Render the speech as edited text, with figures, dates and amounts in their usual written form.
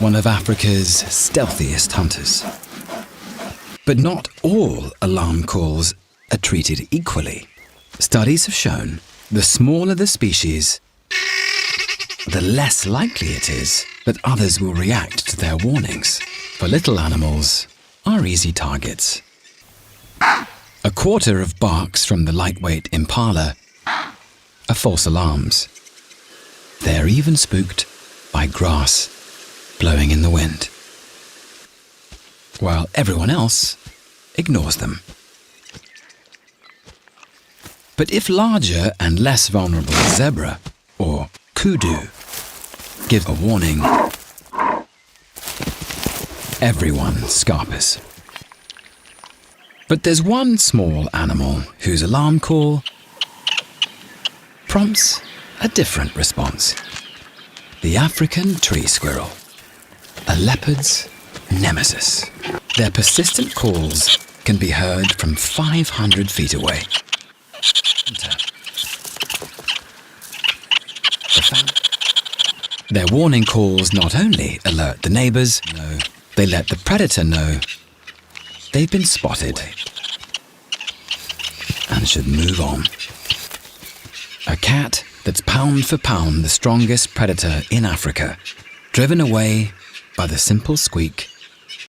one of Africa's stealthiest hunters. But not all alarm calls are treated equally. Studies have shown the smaller the species, the less likely it is that others will react to their warnings. For little animals are easy targets. A quarter of barks from the lightweight impala are false alarms. They're even spooked by grass blowing in the wind, while everyone else ignores them. But if larger and less vulnerable zebra or kudu give a warning, everyone scarpers. But there's one small animal whose alarm call prompts a different response. The African tree squirrel, a leopard's nemesis. Their persistent calls can be heard from 500 feet away. Their warning calls not only alert the neighbors, no, they let the predator know they've been spotted and should move on. A cat that's pound for pound the strongest predator in Africa, driven away by the simple squeak